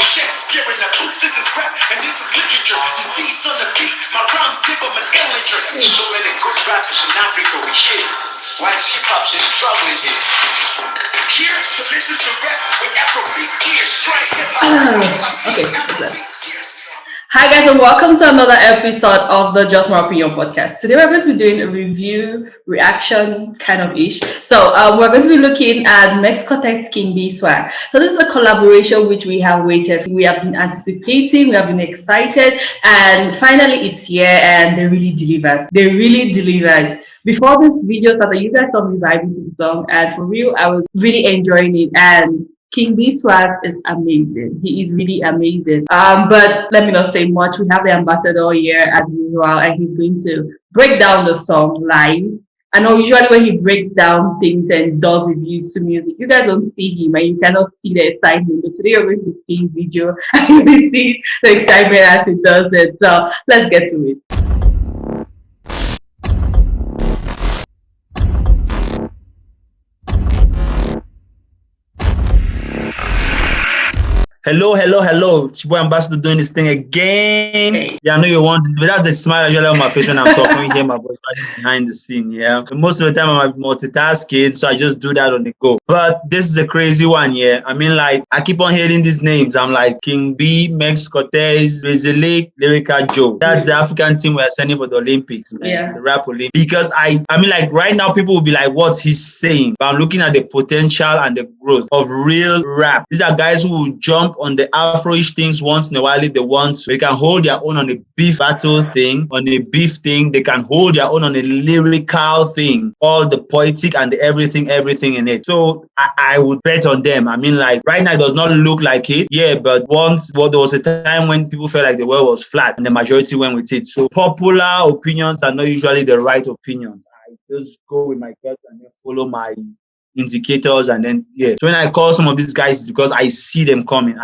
Shakespeare in the booth, this is rap and this is literature. Disease on the beat, my rhymes give them an ill interest. So many good rappers in Africa we hear. Why hip-hop's just struggling here? Here to listen to rap with Afrobeat gears. Try Okay. Hi guys, and welcome to another episode of the Just My Opinion podcast. Today we're going to be doing a review, reaction kind of ish. So we're going to be looking at Mex Cortez King B swag. So this is a collaboration which we have waited, we have been anticipating, we have been excited, and finally it's here and they really delivered. They really delivered. Before this video started, you guys saw me vibing to the song, and for real, I was really enjoying it. And King B swag is amazing. He is really amazing. But let me not say much. We have the ambassador here as usual, and he's going to break down the song live. I know usually when he breaks down things and does reviews to music, you guys don't see him and you cannot see the excitement. But today you're going to see his video and you will see the excitement as he does it. So let's get to it. Hello. Chibo Ambassador doing this thing again. Hey. Yeah, I know you want, but that's the smile usually on my face when I'm talking. You hear my voice behind the scene. Yeah, and most of the time I'm multitasking, so I just do that on the go. But this is a crazy one. Yeah, I mean, like I keep on hearing these names. I'm like King B, Mex Cortez, Rizalik, Lyrical Joe. That's the African team we're sending for the Olympics, man. Yeah. The rap Olympics. Because I mean, like right now people will be like, "What's he saying?" But I'm looking at the potential and the growth of real rap. These are guys who will jump on the Afro-ish things once in a while if they want to. They can hold their own on a beef battle thing, on a beef thing. They can hold their own on a lyrical thing, all the poetic and the everything in it. So I would bet on them. I mean, like right now it does not look like it. Yeah, but there was a time when people felt like the world was flat and the majority went with it. So popular opinions are not usually the right opinions. I just go with my gut and then follow my indicators, and then so when I call some of these guys, it's because I see them coming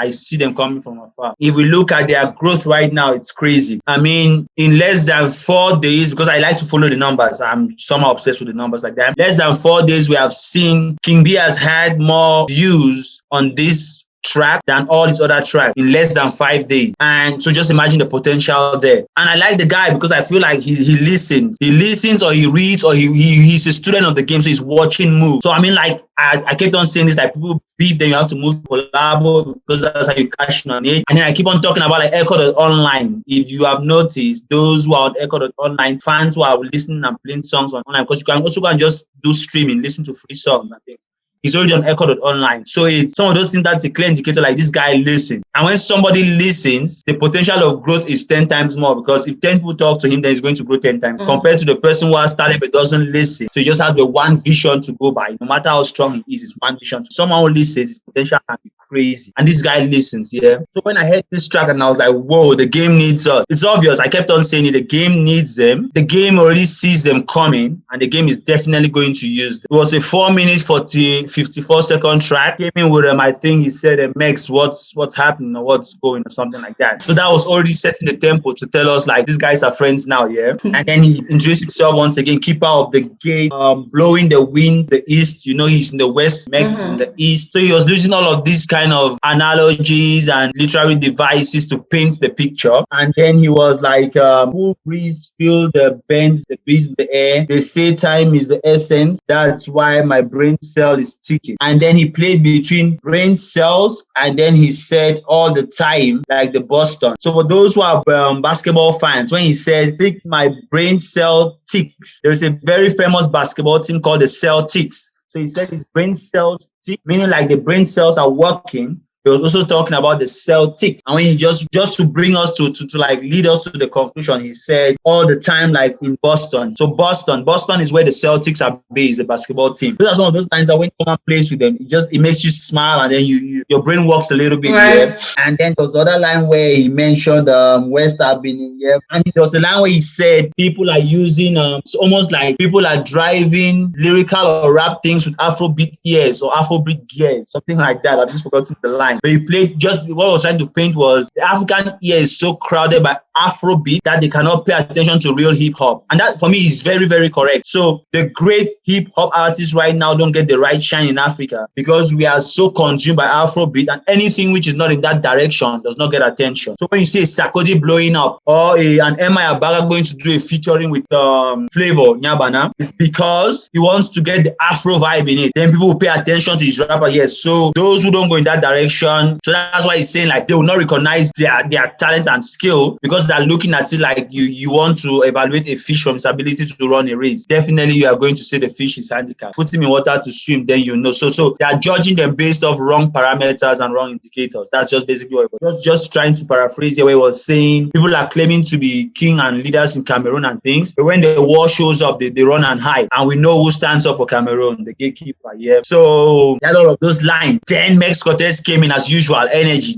from afar. If we look at their growth right now, it's crazy. I mean, in less than 4 days, because I like to follow the numbers, I'm somehow obsessed with the numbers like that. Less than 4 days, we have seen King B has had more views on this track than all these other tracks in less than 5 days. And so just imagine the potential there. And I like the guy because I feel like he listens. He listens, or he reads, or he's a student of the game, so he's watching moves. So I mean, like I kept on saying this, like people beef, then you have to move to collabo because that's how you cash in on it. And then I keep on talking about like Echo.online. If you have noticed, those who are on Echo.online, fans who are listening and playing songs on online, because you can also go and just do streaming, listen to free songs and things. He's already on Echo.online. So it's some of those things that's a clear indicator, like this guy listens. And when somebody listens, the potential of growth is 10 times more, because if 10 people talk to him, then he's going to grow 10 times compared to the person who has started but doesn't listen. So he just has the one vision to go by. No matter how strong he is, it's one vision. Someone who listens, his potential can be crazy. And this guy listens, yeah. So when I heard this track and I was like, whoa, the game needs us. It's obvious. I kept on saying it. The game needs them. The game already sees them coming, and the game is definitely going to use them. It was a 4 minutes 54-second track. Came in with I think he said, Mex, what's happening or what's going or something like that. So that was already setting the tempo to tell us like these guys are friends now, yeah. And then he introduced himself once again, keeper of the gate, blowing the wind, the east. You know, he's in the west, Mex is in the east. So he was using all of these kind of analogies and literary devices to paint the picture. And then he was like, who breeze, feel the bends, the beats in the air. They say time is the essence. That's why my brain cell is ticking. And then he played between brain cells, and then he said all the time, like the Boston. So for those who are basketball fans, when he said, "Tick, my brain cell ticks," there's a very famous basketball team called the Celtics. So he said his brain cells tick, meaning like the brain cells are working. He was also talking about the Celtics. And when he just to bring us to like lead us to the conclusion, he said all the time, like in Boston. So Boston is where the Celtics are based, the basketball team. Those are some of those times that when someone plays with them, it makes you smile, and then your brain works a little bit. Right. Yeah. And then there was another line where he mentioned West have been in here. And there was a line where he said people are using it's almost like people are driving lyrical or rap things with Afrobeat ears or Afrobeat gears, something like that. I've just forgotten the line. line. But he played just what I was trying to paint was the African ear is so crowded by Afrobeat that they cannot pay attention to real hip hop. And that for me is very, very correct. So the great hip hop artists right now don't get the right shine in Africa because we are so consumed by Afrobeat, and anything which is not in that direction does not get attention. So when you see a Sarkodie blowing up or an M.I. Abaga going to do a featuring with Flavor Nyabana, it's because he wants to get the Afro vibe in it. Then people will pay attention to his rapper. Yes. So those who don't go in that direction, so that's why he's saying like they will not recognize their talent and skill because they're looking at it like you want to evaluate a fish from his ability to run a race. Definitely you are going to say the fish is handicapped. Put him in water to swim, then you know. So they are judging them based off wrong parameters and wrong indicators. That's just basically what it was. Just trying to paraphrase where he was saying people are claiming to be king and leaders in Cameroon and things, but when the war shows up, they run and hide. And we know who stands up for Cameroon, the gatekeeper. Yeah. So that all of those lines. Then Mex Cortez came in as usual, energy.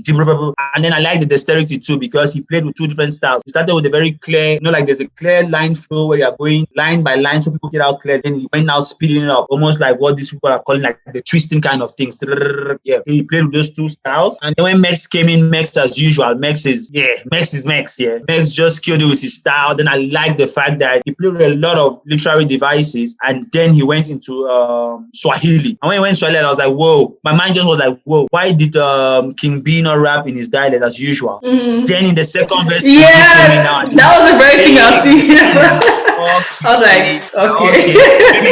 And then I like the dexterity too because he played with two different styles. He started with a very clear, like there's a clear line flow where you're going line by line so people get out clear. Then he went out speeding it up, almost like what these people are calling like the twisting kind of things. Yeah. He played with those two styles. And then when Mex came in, Mex as usual. Mex is Mex. Yeah. Mex just killed it with his style. Then I like the fact that he played with a lot of literary devices and then he went into Swahili. And when he went Swahili, I was like, whoa. My mind just was like, whoa, why did King B not rap in his dialect as usual? Mm-hmm. Then in the second verse, that was the very thing I was thinking. I was like, okay. Maybe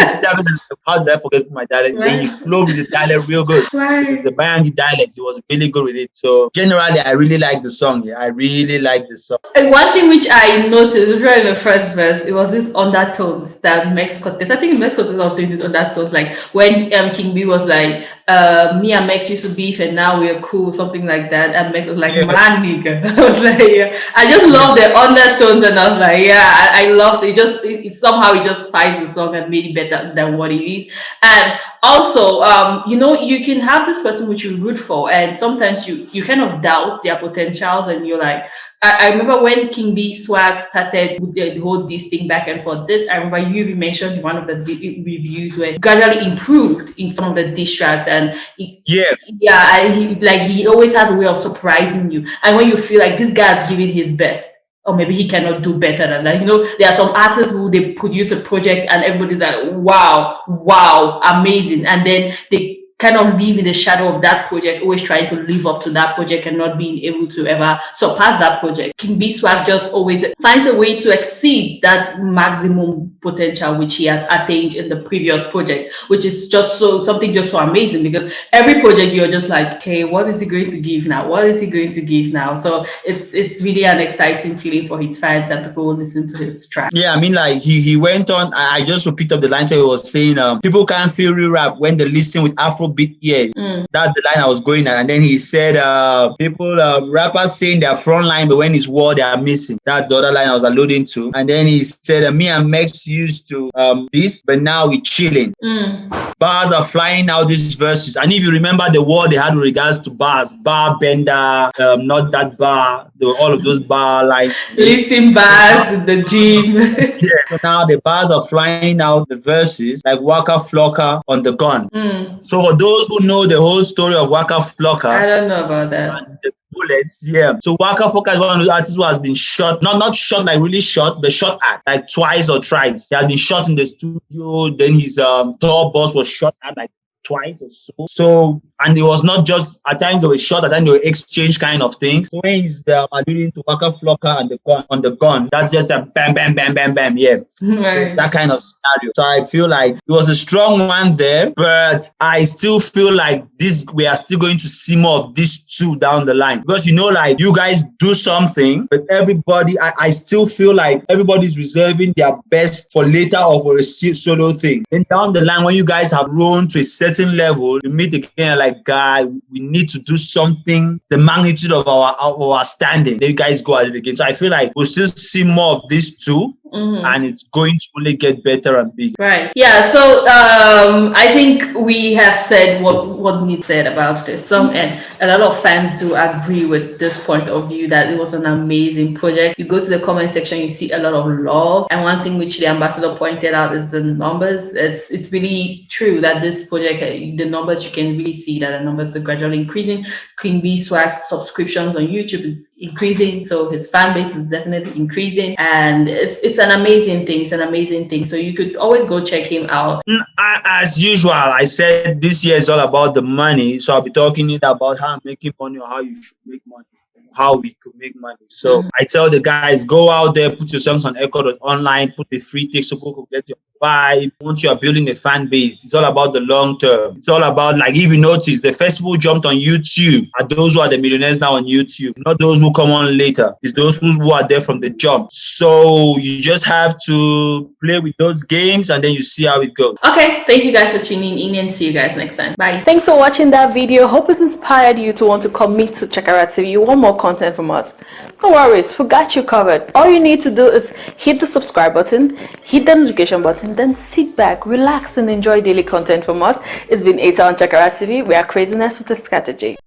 how did I forget my dialect? Right. Then he flowed with the dialect real good. Right. The Bayangi dialect, he was really good with it. So generally, I really like the song. Yeah, I really like the song. And one thing which I noticed right in the first verse, it was this undertones that Mex Cortez. I think Mex Cortez was doing this undertones, like when King B was like, me and Mex used to beef and now we're cool, something like that. And Mex was like, man, nigga. I was like, yeah. I just love the undertones, and I was like, yeah, I love it. It somehow it just finds the song and made it better than what it is. And also, you can have this person which you root for, and sometimes you kind of doubt their potentials, and you're like, I remember when King B Swag started with the whole this thing back and forth. I remember you mentioned in one of the reviews where gradually improved in some of the diss tracks, and he always has a way of surprising you. And when you feel like this guy's giving his best, or maybe he cannot do better than that. There are some artists who they produce a project and everybody's like, wow, amazing. And then they kind of live in the shadow of that project, always trying to live up to that project and not being able to ever surpass that project. King B Swag just always finds a way to exceed that maximum potential which he has attained in the previous project, which is just something so amazing, because every project you're just like, okay, what is he going to give now? So it's really an exciting feeling for his fans and people who listen to his track. Yeah, I mean, like he went on. I just repeat up the line that he was saying. People can't feel real rap when they listen with Afrobeat. Yeah, that's the line I was going at. And then he said, rappers saying they're front line, but when it's war, they are missing. That's the other line I was alluding to. And then he said, me and Mex used to this, but now we chilling. Bars are flying out these verses. And if you remember the war they had with regards to bars, bar bender, not that bar, all of those bar lines. Lifting bars in the gym. Yeah. So now the bars are flying out the verses like Waka Flocka on the gun. So for those who know the whole story of Waka Flocka, I don't know about that. And the bullets, yeah. So Waka Flocka is one of those artists who has been shot, not shot like really shot, but shot at like twice or thrice. He has been shot in the studio. Then his tour bus was shot at like twice or so. So, and it was not just, at times they were shot, at times they were exchange kind of things. So when he's alluding to Waka Flocka and the gun, that's just a bam, bam, bam, bam, bam, yeah. Right. So that kind of scenario. So I feel like it was a strong one there, but I still feel like we are still going to see more of these two down the line. Because like you guys do something, but everybody, I still feel like everybody's reserving their best for later or for a solo thing. Then down the line, when you guys have grown to a certain level, you meet again like, guy, we need to do something, the magnitude of our standing. Then you guys go at it again. So I feel like we'll still see more of these two. and it's going to only get better and bigger. Right. Yeah. So I think we have said what needs said about this. And a lot of fans do agree with this point of view that it was an amazing project. You go to the comment section, you see a lot of love. And one thing which the ambassador pointed out is the numbers. It's really true that this project, the numbers, you can really see that the numbers are gradually increasing. Queen B Swag's subscriptions on YouTube is increasing, so his fan base is definitely increasing, and it's an amazing thing. It's an amazing thing. So you could always go check him out. As usual, I said this year is all about the money, so I'll be talking about how I'm making money or how you should make money, how we could make money. So I tell the guys, go out there, put your songs on Echo.online, put the free tick so people could get your vibe. Once you are building a fan base, it's all about the long term. It's all about, like, if you notice, the festival jumped on YouTube are those who are the millionaires now on YouTube, not those who come on later. It's those who are there from the jump. So you just have to play with those games and then you see how it goes. Okay, thank you guys for tuning in, and see you guys next time. Bye. Thanks for watching that video. Hope it inspired you to want to commit to Chakara TV. You want more content from us? No worries, we got you covered. All you need to do is hit the subscribe button, hit the notification button, then sit back, relax, and enjoy daily content from us. It's been Eta on Chakara TV. We are craziness with a strategy.